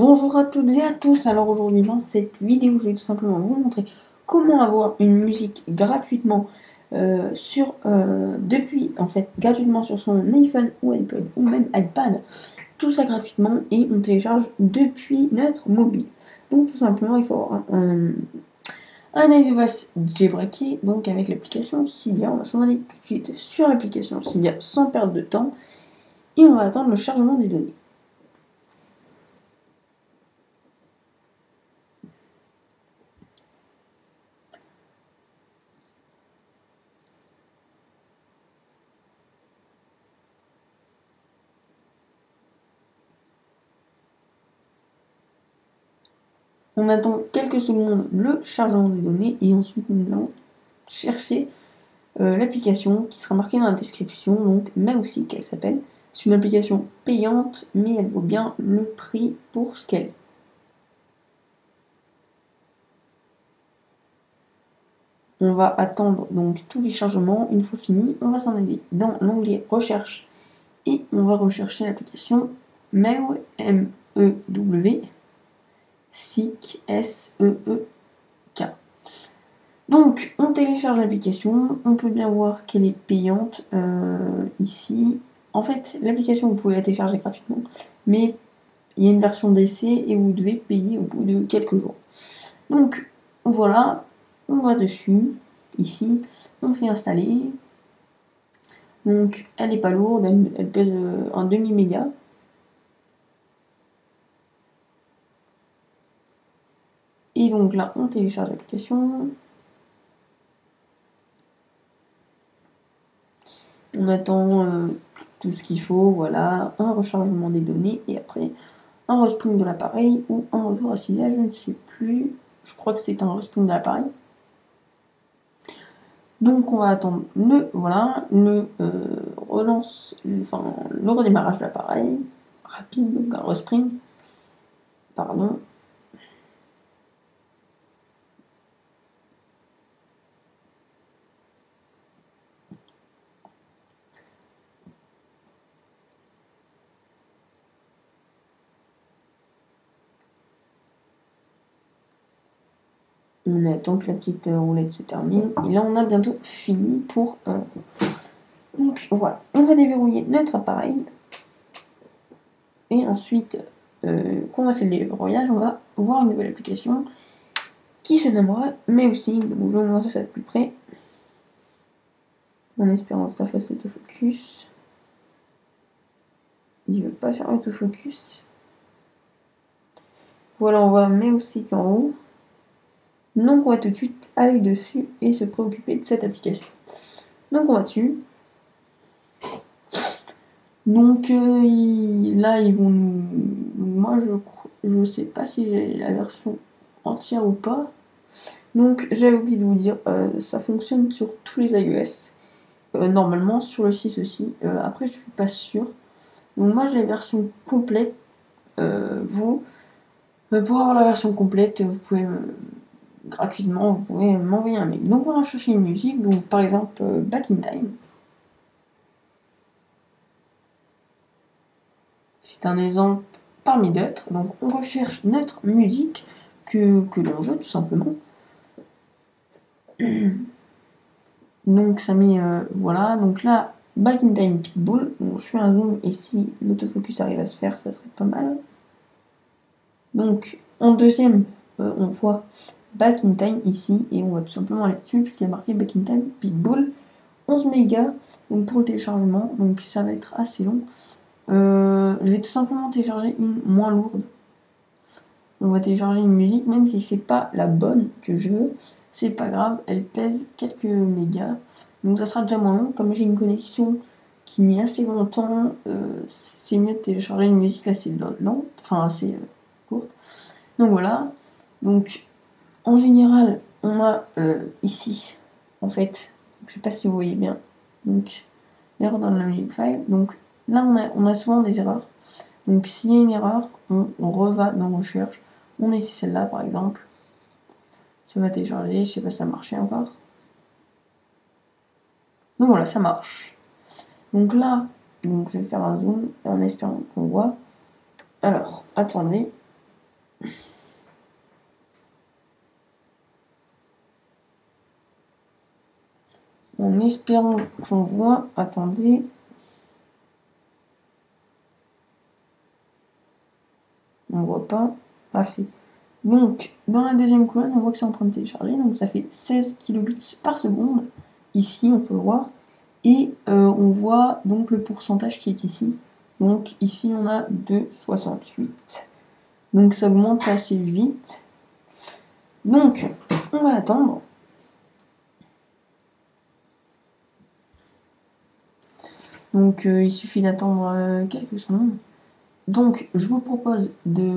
Bonjour à toutes et à tous. Alors aujourd'hui dans cette vidéo, je vais tout simplement vous montrer comment avoir une musique gratuitement gratuitement sur son iPhone ou iPod ou même iPad. Tout ça gratuitement et on télécharge depuis notre mobile. Donc tout simplement, il faut avoir un iOS jailbreaké, donc avec l'application Cydia. On va s'en aller tout de suite sur l'application Cydia sans perdre de temps et on va attendre le chargement des données. On attend quelques secondes le chargement des données et ensuite nous allons chercher l'application qui sera marquée dans la description, donc Mausic qu'elle s'appelle. C'est une application payante mais elle vaut bien le prix pour ce qu'elle est. On va attendre donc tous les chargements. Une fois fini, on va s'en aller dans l'onglet recherche et on va rechercher l'application Meu, M-E-W, Seek, S-E-E-K. Donc, on télécharge l'application, on peut bien voir qu'elle est payante ici. En fait, l'application, vous pouvez la télécharger gratuitement, mais il y a une version d'essai et vous devez payer au bout de quelques jours. Donc, voilà, on va dessus, ici, on fait installer. Donc, elle n'est pas lourde, elle pèse un demi-méga. Et donc là, on télécharge l'application. On attend tout ce qu'il faut, voilà, un rechargement des données et après un respring de l'appareil ou un retour à Cydia, je ne sais plus. Je crois que c'est un respring de l'appareil. Donc on va attendre le redémarrage de l'appareil rapide, donc un respring. Pardon. On attend que la petite roulette se termine. Et là, on a bientôt fini pour... Donc, voilà. On va déverrouiller notre appareil. Et ensuite, qu'on a fait le déverrouillage, on va voir une nouvelle application qui se nommera Mausic. Donc, je vais vous montrer ça de plus près. En espérant que ça fasse l'autofocus. Il ne veut pas faire l'autofocus. Voilà, on voit Mausic en haut. Donc on va tout de suite aller dessus et se préoccuper de cette application. Donc on va dessus. Donc là ils vont nous... Moi je sais pas si j'ai la version entière ou pas. Donc j'avais oublié de vous dire, ça fonctionne sur tous les iOS. Normalement sur le 6 aussi. Après je suis pas sûre. Donc moi j'ai la version complète. Pour avoir la version complète, vous pouvez gratuitement, vous pouvez m'envoyer un mail. Donc on va chercher une musique, donc par exemple Back in Time. C'est un exemple parmi d'autres. Donc on recherche notre musique que l'on veut tout simplement. Donc ça met voilà, donc là Back in Time Pitbull. Donc je fais un zoom et si l'autofocus arrive à se faire, ça serait pas mal. Donc en deuxième, on voit Back in Time ici et on va tout simplement aller dessus puisqu'il y a marqué Back in Time Pitbull 11 mégas donc pour le téléchargement, donc ça va être assez long. Je vais tout simplement télécharger une moins lourde. On va télécharger une musique, même si c'est pas la bonne que je veux, c'est pas grave, elle pèse quelques mégas, donc ça sera déjà moins long. Comme j'ai une connexion qui met assez longtemps, c'est mieux de télécharger une musique assez lente, enfin assez courte. Donc voilà, donc en général, on a ici, en fait, je sais pas si vous voyez bien, donc erreur dans le music file. Donc là, on a souvent des erreurs. Donc s'il y a une erreur, on reva dans recherche. On essaie celle-là par exemple. Ça va télécharger, je sais pas si ça marchait encore. Donc voilà, ça marche. Donc là, je vais faire un zoom en espérant qu'on voit. Alors, attendez. En espérant qu'on voit. Attendez. On voit pas. Ah si. Donc, dans la deuxième colonne, on voit que c'est en train de télécharger. Donc, ça fait 16 kilobits par seconde. Ici, on peut le voir. Et on voit donc le pourcentage qui est ici. Donc, ici, on a 2,68. Donc, ça augmente assez vite. Donc, on va attendre. Donc, il suffit d'attendre quelques secondes. Donc, je vous propose de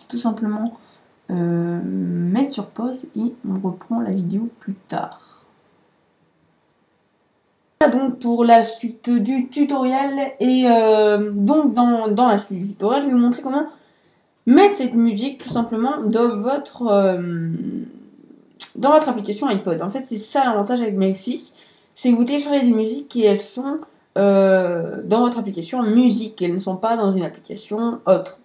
tout simplement mettre sur pause et on reprend la vidéo plus tard. Donc, pour la suite du tutoriel, et donc dans la suite du tutoriel, je vais vous montrer comment mettre cette musique tout simplement dans votre application iPod. En fait, c'est ça l'avantage avec Music, c'est que vous téléchargez des musiques et elles sont dans votre application musique, elles ne sont pas dans une application autre.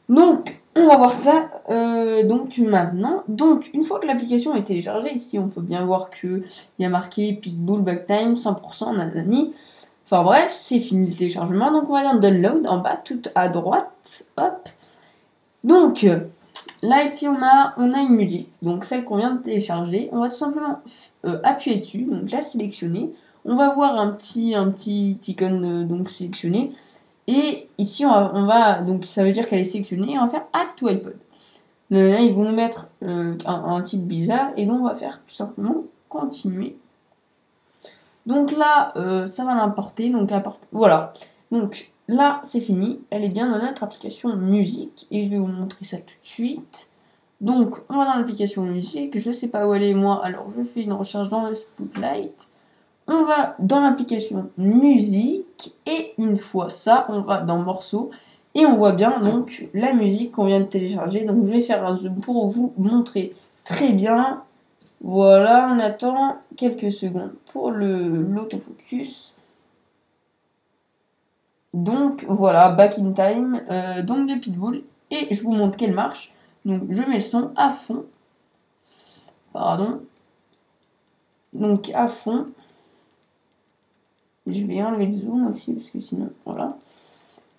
Donc, on va voir ça donc maintenant. Donc, une fois que l'application est téléchargée, ici on peut bien voir qu'il y a marqué Pitbull Backtime 100% nanani. Enfin bref, c'est fini le téléchargement. Donc, on va dans Download en bas, tout à droite. Hop. Donc, là ici on a une musique, donc celle qu'on vient de télécharger. On va tout simplement appuyer dessus, donc la sélectionner. On va voir un petit icône donc sélectionné. Et ici on va donc ça veut dire qu'elle est sélectionnée et on va faire Add to iPod. Là, ils vont nous mettre un titre bizarre et donc on va faire tout simplement continuer. Donc là ça va l'importer, donc voilà. Donc là c'est fini, elle est bien dans notre application musique et je vais vous montrer ça tout de suite. Donc on va dans l'application musique, je sais pas où elle est moi, alors je fais une recherche dans le Spotlight. On va dans l'application musique et une fois ça, on va dans morceaux et on voit bien donc la musique qu'on vient de télécharger. Donc je vais faire un zoom pour vous montrer très bien. Voilà, on attend quelques secondes pour l'autofocus. Donc voilà, Back in Time, donc de Pitbull. Et je vous montre qu'elle marche. Donc je mets le son à fond. Pardon. Donc à fond. Je vais enlever le zoom aussi parce que sinon, voilà.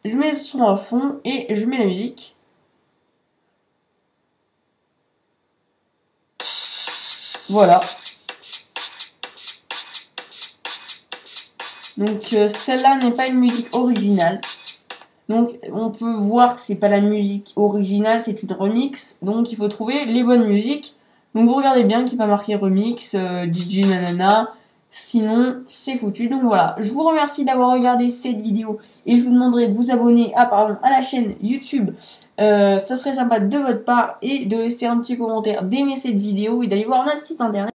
Je mets le son à fond et je mets la musique. Voilà. Donc celle-là n'est pas une musique originale. Donc on peut voir que c'est pas la musique originale, c'est une remix. Donc il faut trouver les bonnes musiques. Donc vous regardez bien qu'il n'y a pas marqué remix, DJ nanana. Sinon c'est foutu. Donc voilà, je vous remercie d'avoir regardé cette vidéo. Et je vous demanderai de vous abonner à la chaîne YouTube. Ça serait sympa de votre part. Et de laisser un petit commentaire, d'aimer cette vidéo et d'aller voir notre site internet.